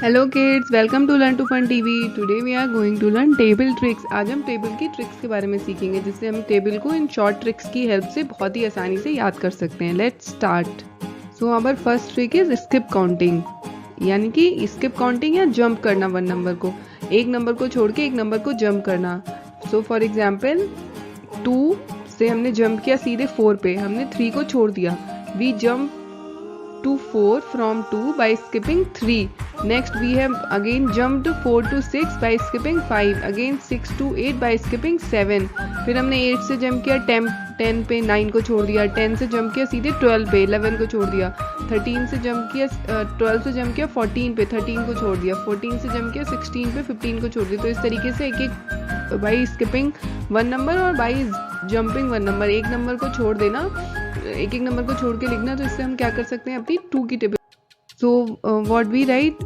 Hello kids, welcome to learn to fun TV. Today we are going to learn table tricks. आज हम table की tricks के बारे में सीखेंगे, जिससे हम टेबल को इन शॉर्ट ट्रिक्स की हेल्प से बहुत ही आसानी से याद कर सकते हैं। Let's start. So our first trick is skip counting, यानी कि स्किप काउंटिंग या जंप करना वन नंबर को, एक नंबर को छोड़ के एक नंबर को जंप करना। सो फॉर एग्जाम्पल 2 से हमने जंप किया सीधे 4 पे, हमने 3 को छोड़ दिया। We jump to 4 from 2 by skipping 3. Next we have again jumped 4 to 6 by skipping 5. Again 6 to 8 by skipping 7. फिर हमने 8 से जंप किया 10 पे, 9 को छोड़ दिया। 10 से जंप किया सीधे 12 पे, 11 को छोड़ दिया। 13 से जंप किया 12 से जंप किया 14 पे, 13 को छोड़ दिया। 14 से जंप किया 16 पे, 15 को छोड़ दिया। तो इस तरीके से एक एक बाई स्किपिंग वन नंबर और बाई जंपिंग वन नंबर, एक नंबर को छोड़ देना, एक एक नंबर को छोड़ के लिखना। तो इससे हम क्या कर सकते हैं, अपनी 2 की table. So what we write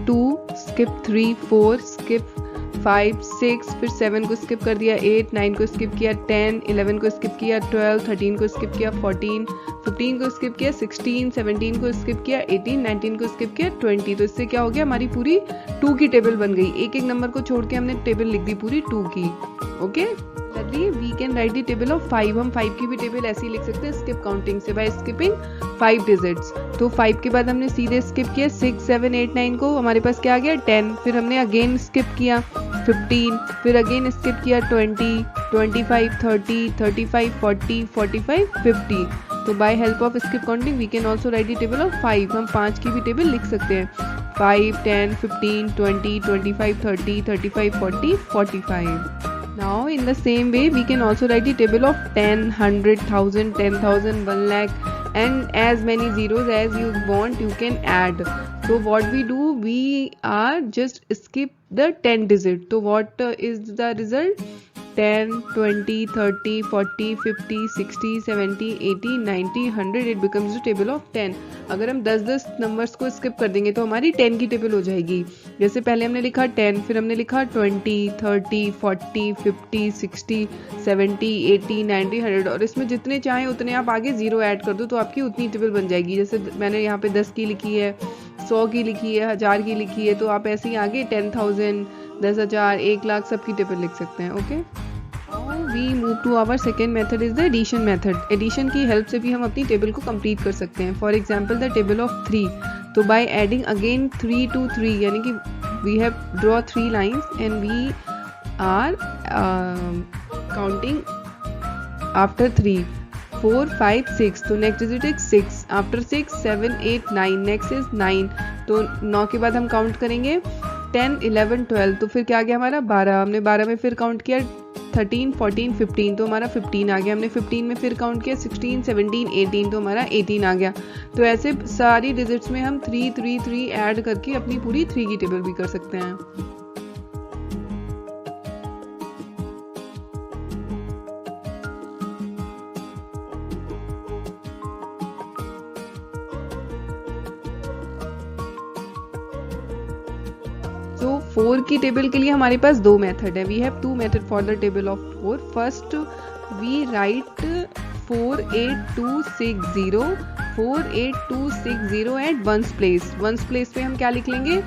2 skip 3 4 skip 5 6, फिर 7 को स्किप कर दिया, 8 9 को स्किप किया, 10 11 को स्किप किया, 12 13 को स्किप किया, 14 15 को स्किप किया, 16 17 को स्किप किया, 18 19 को स्किप किया, 20। तो इससे क्या हो गया, हमारी पूरी 2 की टेबल बन गई। एक एक नंबर को छोड़ के हमने टेबल लिख दी पूरी 2 की। Okay, we can write the table of 5। हम 5 की भी टेबल ऐसे ही लिख सकते हैं स्किप काउंटिंग से, बाय स्किपिंग 5 डिजिट्स। तो 5 के बाद हमने सीधे स्किप किया 6 7 8 9 को, हमारे पास क्या आ गया 10। फिर हमने अगेन स्किप किया 15, फिर अगेन स्किप किया 20 25 30 35 40 45 50। तो by help of skip counting we can also write the table of 5। हम 5 की भी टेबल लिख सकते हैं 5 10 15 20 25 30 35 40 45। Now in the same way we can also write the table of 10, 100, 1000, 10,000, 1 lakh and as many zeros as you want you can add. So what we do, we are just skip the 10 digit. So what is the result? 10 20 30 40 50 60 70 80 90 100, it becomes the table of 10. अगर हम 10 numbers को skip कर देंगे तो हमारी 10 की table हो जाएगी। जैसे पहले हमने लिखा 10, फिर हमने लिखा 20 30 40 50 60 70 80 90 100, और इसमें जितने चाहें उतने आप आगे जीरो ऐड कर दो तो आपकी उतनी टेबल बन जाएगी। जैसे मैंने यहाँ पे 10 की लिखी है, 100 की लिखी है, 1000 की लिखी है, तो आप ऐसे ही आगे 10,000 10,000 1 लाख सबकी टेबल लिख सकते हैं। Okay, we move to our second method is the addition method. Addition की हेल्प से भी हम अपनी टेबल को कंप्लीट कर सकते हैं। For example the table of 3। तो बाय एडिंग अगेन 3 to 3, यानी कि we have draw 3 lines and we are counting after 3 4 5 6। तो next digit is 6, after 6 7 8 9, next is 9। तो 9 के बाद हम काउंट करेंगे 10 11 12। तो फिर क्या आ गया हमारा 12। हमने 12 में फिर काउंट किया 13 14 15, तो हमारा 15 आ गया। हमने 15 में फिर काउंट किया 16 17 18, तो हमारा 18 आ गया। तो ऐसे सारी डिजिट्स में हम 3 3 3 ऐड करके अपनी पूरी 3 की टेबल भी कर सकते हैं। तो 4 की टेबल के लिए हमारे पास 2 मेथड है। We have 2 method for the table of 4। First we write 48260 48260 at once place. Once place पे हम क्या लिख लेंगे,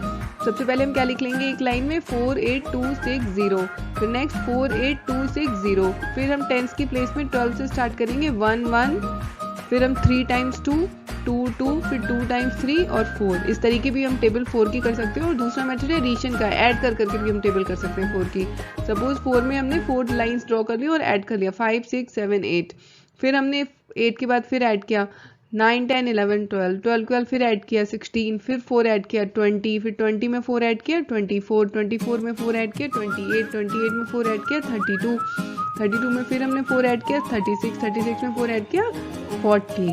सबसे पहले हम क्या लिख लेंगे एक लाइन में 48260, फिर नेक्स्ट 48260, फिर हम टेंस की प्लेस में 12 से स्टार्ट करेंगे 1 1, फिर हम 3 टाइम्स 2 2 2, फिर 2 टाइम्स 3 और 4। इस तरीके भी हम टेबल 4 की कर सकते हैं। और दूसरा मेथड है एडिशन का, ऐड कर करके भी हम टेबल कर सकते हैं 4 की। सपोज 4 में हमने 4 लाइंस ड्रॉ कर ली और ऐड कर लिया 5 6 7 8, फिर हमने 8 के बाद फिर ऐड किया 9 10 11 12 12 के बाद फिर ऐड किया 16, फिर 4 ऐड किया 20, फिर 20 में 4 ऐड किया 24 24 में 4 ऐड किया 28 28 में 4 ऐड किया 32 32 में फिर हमने 4 ऐड किया 36 36 में 4 ऐड किया 40।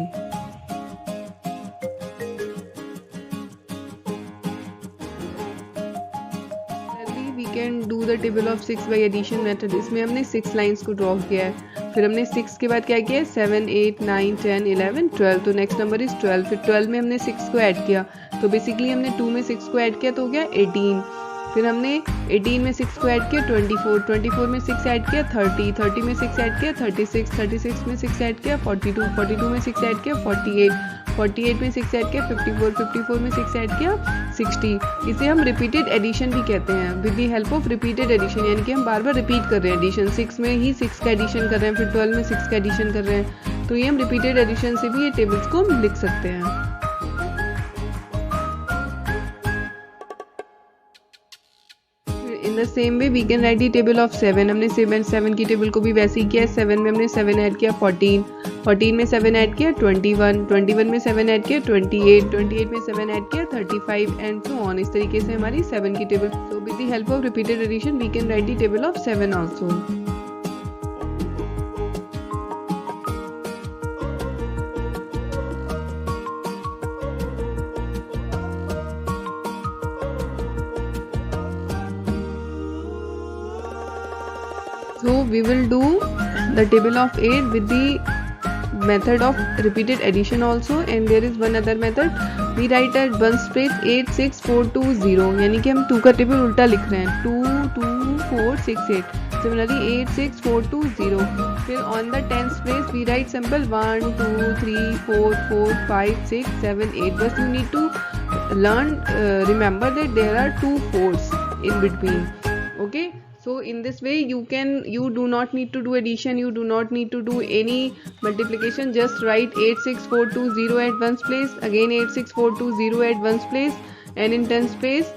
We can do the table of 6 by addition method. इसमें हमने 6 लाइंस को ड्रॉ किया है, फिर हमने 6 के बाद क्या किया है 7 8 9 10 11 12, तो नेक्स्ट नंबर इज 12। फिर 12 में हमने 6 को ऐड किया, तो बेसिकली हमने 2 में 6 को ऐड किया तो हो गया 18। फिर हमने 18 में 6 को ऐड किया 24 24 में 6 ऐड किया 30 30 में 6 ऐड किया 36 36 में 6 ऐड किया 42 42 में 6 ऐड किया 48 48 में 6 ऐड किया 54 में 6 ऐड किया 60। इसे हम रिपीटेड एडिशन भी कहते हैं, with the help of repeated addition, यानी कि हम बार बार रिपीट कर रहे हैं एडिशन, 6 में ही 6 का एडिशन कर रहे हैं, फिर 12 में 6 का एडिशन कर रहे हैं, तो ये हम रिपीटेड एडिशन से भी ये टेबल्स को हम लिख सकते हैं। In the same way we can write the table of 7। हमने 7 की टेबल को भी वैसे ही किया। 7 में हमने 7 ऐड किया 14 में 7 ऐड किया 21 में 7 ऐड किया 28 में 7 ऐड किया 35 एंड सो ऑन। इस तरीके से हमारी 7 की table. So with the help of repeated addition we can write the table of 7 also. So we will do the table of 8 with the method of repeated addition also, and there is one other method. We write at ones place 8 6 4 2 0, यानी कि हम 2 का table उल्टा लिख रहे हैं, 2 2 4 6 8। Similarly 8 6 4 2 0। फिर on the tens place we write simple 1 2 3 4 4 5 6 7 8। बस you need to learn remember that there are 2 4s in between. Okay. So in this way you do not need to do addition, you do not need to do any multiplication, just write 8 6 4 2 0 at ones place, again 8 6 4 2 0 at ones place, and in tens place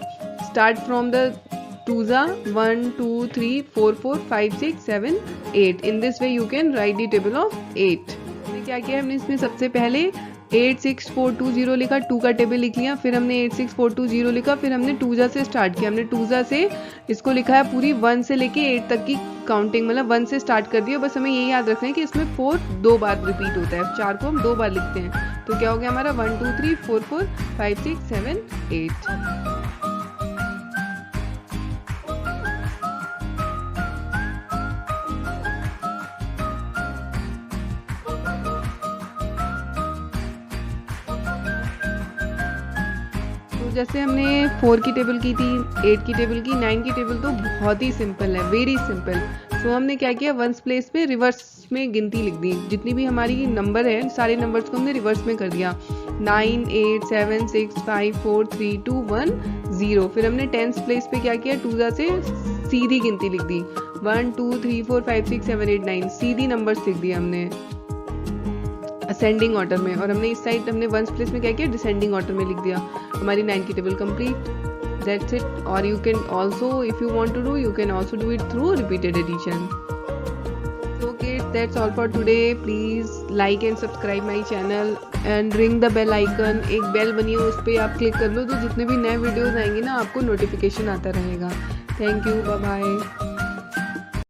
start from the 2s 1 2 3 4 4 5 6 7 8। in this way you can write the table of 8। क्या किया हमने इसमें, सबसे पहले 8 6 4 2 0 लिखा, 2 का table लिख लिया, फिर हमने 8 6 4 2 0 लिखा, फिर हमने 2 से स्टार्ट किया। हमने 2 से इसको लिखा है पूरी 1 से लेके 8 तक की काउंटिंग, मतलब 1 से स्टार्ट कर दिया। बस हमें ये याद रखना है कि इसमें 4 2 बार रिपीट होता है, 4 को हम 2 बार लिखते हैं। तो क्या हो गया हमारा 1 2 3 4 4 5 6 7 8। जैसे हमने 4 की टेबल की थी, 8 की टेबल की, 9 की टेबल तो बहुत ही सिंपल है, वेरी सिंपल। सो हमने क्या किया, वंस प्लेस पे रिवर्स में गिनती लिख दी, जितनी भी हमारी नंबर है सारे नंबर्स को हमने रिवर्स में कर दिया, 9 8 7 6 5 4 3 2 1 0। फिर हमने टेंस प्लेस पे क्या किया, 2 से सीधी गिनती लिख दी, 1 2 3 4 5 6 7 8 9, सीधी नंबर्स लिख दिया हमने असेंडिंग ऑर्डर में। और हमने इस साइड हमने वंस प्लेस में क्या किया, डिसेंडिंग ऑर्डर में लिख दिया। हमारी 9 की टेबल कंप्लीट, दैट्स इट। और you can also if you want to do, you can also do it through repeated addition. So kids, that's all for today. Please like and subscribe my channel and ring the bell icon। एक bell बनी है, उस पर आप click कर लो तो जितने भी नए वीडियोस आएंगे ना आपको नोटिफिकेशन आता रहेगा। Thank you, bye bye.